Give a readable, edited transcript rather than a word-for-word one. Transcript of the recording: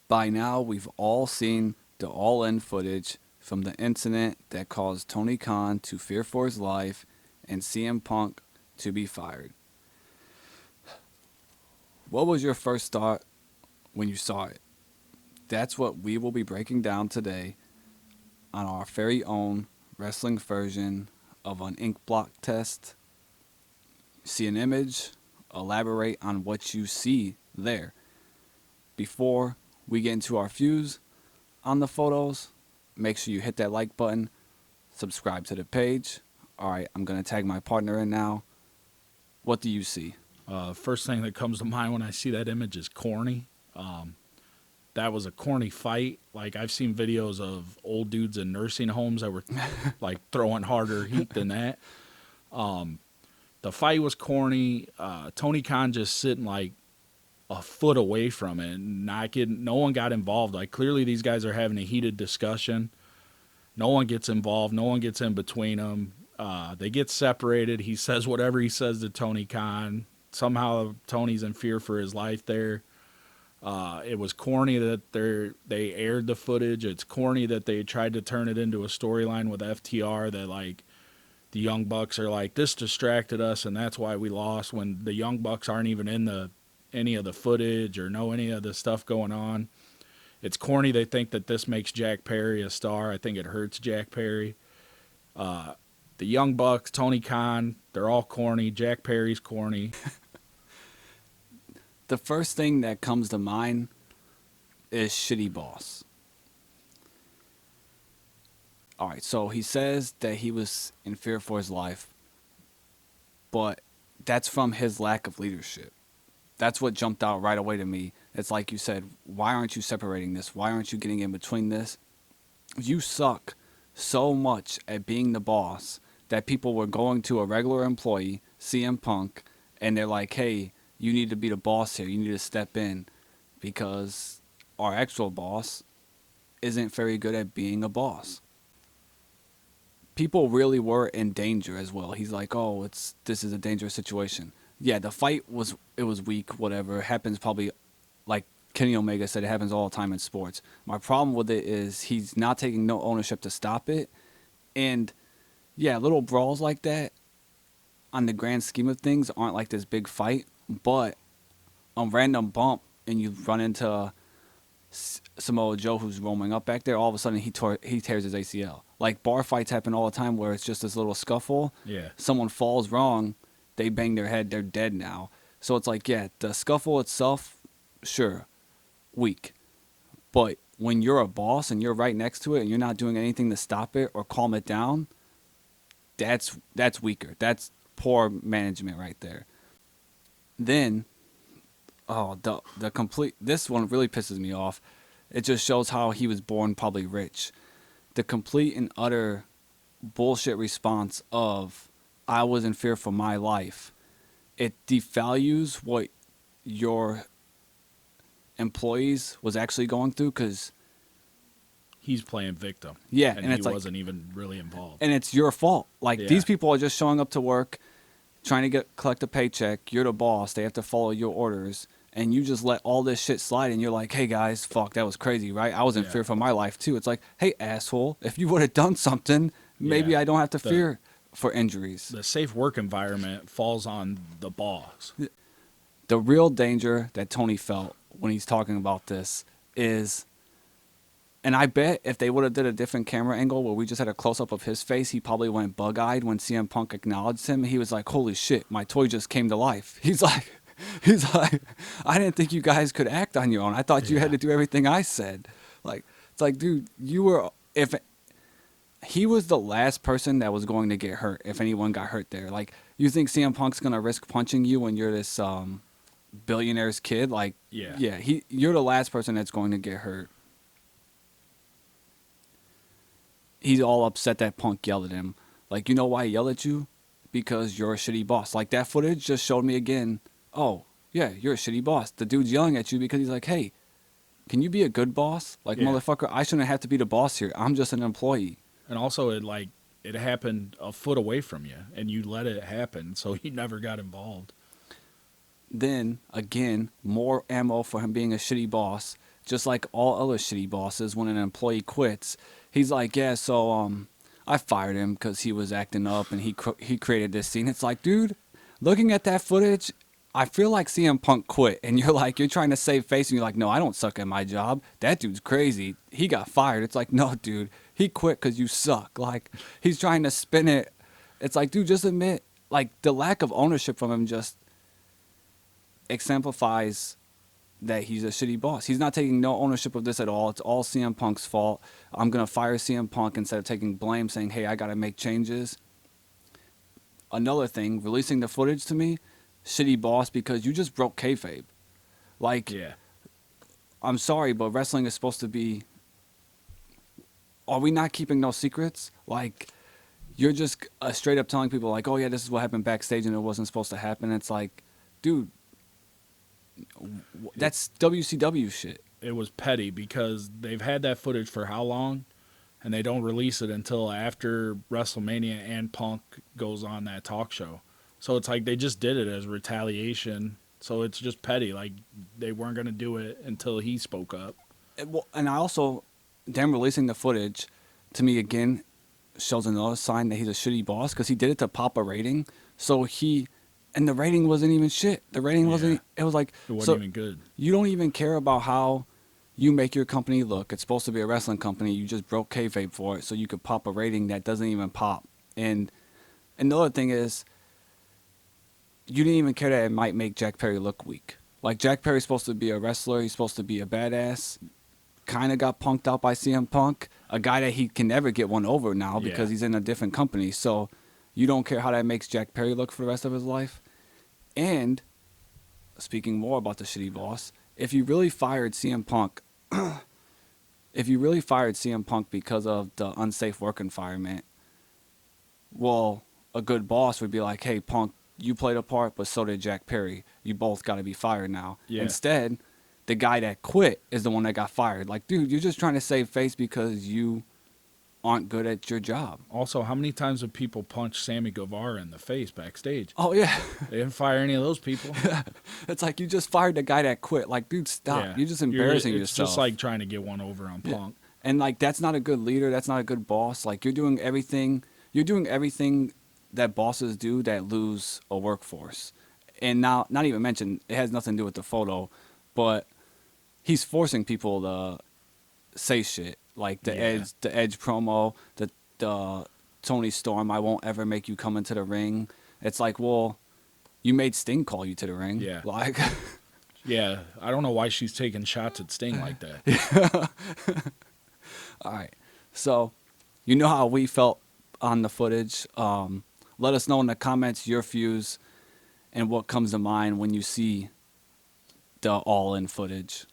By now, we've all seen the all-in footage from the incident that caused Tony Khan to fear for his life and CM Punk to be fired. What was your first thought when you saw it? That's what we will be breaking down today on our very own wrestling version of an ink block test. See an image, elaborate on what you see there. Before we get into our views on the photos, make sure you hit that like button, subscribe to the page. All right, I'm going to tag my partner in now. What do you see? First thing that comes to mind when I see that image is corny. That was a corny fight. Like, I've seen videos of old dudes in nursing homes that were like throwing harder heat than that. The fight was corny. Tony Khan just sitting like a foot away from it, and not getting. No one got involved. Like, clearly these guys are having a heated discussion. No one gets involved. No one gets in between them. They get separated. He says whatever he says to Tony Khan. Somehow Tony's in fear for his life there. It was corny that they aired the footage. It's corny that they tried to turn it into a storyline with FTR that, like, the Young Bucks are like, this distracted us and that's why we lost, when the Young Bucks aren't even in any of the footage or know any of the stuff going on. It's corny they think that this makes Jack Perry a star. I think it hurts Jack Perry. The Young Bucks, Tony Khan, they're all corny. Jack Perry's corny. The first thing that comes to mind is shitty boss. All right, so he says that he was in fear for his life, but that's from his lack of leadership. That's what jumped out right away to me. It's like you said, why aren't you separating this? Why aren't you getting in between this? You suck so much at being the boss that people were going to a regular employee, CM Punk, and they're like, hey, you need to be the boss here. You need to step in because our actual boss isn't very good at being a boss. People really were in danger as well. He's like, oh, this is a dangerous situation. Yeah, the fight was weak, whatever. It happens probably, like Kenny Omega said, it happens all the time in sports. My problem with it is he's not taking no ownership to stop it. And yeah, little brawls like that on the grand scheme of things aren't like this big fight, but a random bump and you run into Samoa Joe who's roaming up back there, all of a sudden he tears his ACL. Like, bar fights happen all the time where it's just this little scuffle. Yeah. Someone falls wrong, they bang their head, they're dead now. So it's like, yeah, the scuffle itself, sure, weak. But when you're a boss and you're right next to it and you're not doing anything to stop it or calm it down, that's weaker. That's poor management right there. Then, oh, the complete, this one really pisses me off. It just shows how he was born probably rich. The complete and utter bullshit response of, I was in fear for my life. It devalues what your employees was actually going through, because He's playing victim. yeah, And and he it's like, wasn't even really involved. and it's your fault. Like, Yeah. these people are just showing up to work, trying to collect a paycheck. You're the boss. They have to follow your orders. And you just let all this shit slide, and you're like, hey, guys, fuck, that was crazy, right? I was in Yeah. fear for my life, too. It's like, hey, asshole, if you would have done something, maybe Yeah. I don't have to The- fear for injuries. The safe work environment falls on the boss. The real danger that Tony felt when he's talking about this is, and I bet if they would have did a different camera angle where we just had a close-up of his face, he probably went bug-eyed when CM Punk acknowledged him. He was like, holy shit, my toy just came to life. He's like, I didn't think you guys could act on your own. I thought you had to do everything I said. Like, it's like, dude, if he was the last person that was going to get hurt, if anyone got hurt there. Like, you think CM Punk's going to risk punching you when you're this billionaire's kid? Like, Yeah. you're the last person that's going to get hurt. He's all upset that Punk yelled at him. Like, you know why he yelled at you? Because you're a shitty boss. Like, that footage just showed me again, oh, yeah, you're a shitty boss. The dude's yelling at you because he's like, hey, can you be a good boss? Like, Yeah. motherfucker, I shouldn't have to be the boss here. I'm just an employee. And also, it happened a foot away from you, and you let it happen, so he never got involved. Then, again, more ammo for him being a shitty boss. just like all other shitty bosses, when an employee quits, he's like, yeah, so I fired him because he was acting up and he created this scene. It's like, dude, looking at that footage, I feel like CM Punk quit, and you're trying to save face, and you're like, no, I don't suck at my job. That dude's crazy. He got fired. It's like, no, dude, he quit because you suck. Like, he's trying to spin it. It's like, dude, just admit, like, the lack of ownership from him just exemplifies that he's a shitty boss. He's not taking no ownership of this at all. It's all CM Punk's fault. I'm gonna fire CM Punk instead of taking blame, saying, hey, I gotta make changes. Another thing, releasing the footage to me, shitty boss, because you just broke kayfabe. Like, Yeah. I'm sorry, but wrestling is supposed to be. Are we not keeping no secrets? Like, you're just straight up telling people, like, oh yeah, this is what happened backstage and it wasn't supposed to happen. It's like, dude, that's WCW shit. It was petty because they've had that footage for how long? And they don't release it until after WrestleMania and Punk goes on that talk show. So it's like they just did it as retaliation. So it's just petty. Like they weren't going to do it until he spoke up. Well, and I also, them releasing the footage, to me again, shows another sign that he's a shitty boss because he did it to pop a rating. So and the rating wasn't even shit. The rating wasn't. It was like It wasn't so even good. you don't even care about how you make your company look. It's supposed to be a wrestling company. You just broke kayfabe for it, so you could pop a rating that doesn't even pop. And another thing is, you didn't even care that it might make Jack Perry look weak. Like, Jack Perry's supposed to be a wrestler. He's supposed to be a badass. Kind of got punked out by CM Punk, a guy that he can never get one over now because he's in a different company. So you don't care how that makes Jack Perry look for the rest of his life. And speaking more about the shitty boss, if you really fired CM Punk, because of the unsafe work environment, well, a good boss would be like, hey, Punk, you played a part, but so did Jack Perry. You both got to be fired now. Yeah. Instead, the guy that quit is the one that got fired. Like, dude, you're just trying to save face because you aren't good at your job. Also, how many times have people punched Sammy Guevara in the face backstage? Oh, yeah. They didn't fire any of those people. It's like you just fired the guy that quit. Like, dude, stop. Yeah. You're just embarrassing It's yourself. just like trying to get one over on Yeah. Punk. And, like, that's not a good leader. That's not a good boss. Like, you're doing everything that bosses do that lose a workforce. And now, not even mention, it has nothing to do with the photo, but he's forcing people to say shit. Like the Edge promo, the Tony Storm, I won't ever make you come into the ring. It's like, well, you made Sting call you to the ring. Yeah. Like, Yeah, I don't know why she's taking shots at Sting like that. all right. So, you know how we felt on the footage. Let us know in the comments your views and what comes to mind when you see the all-in footage.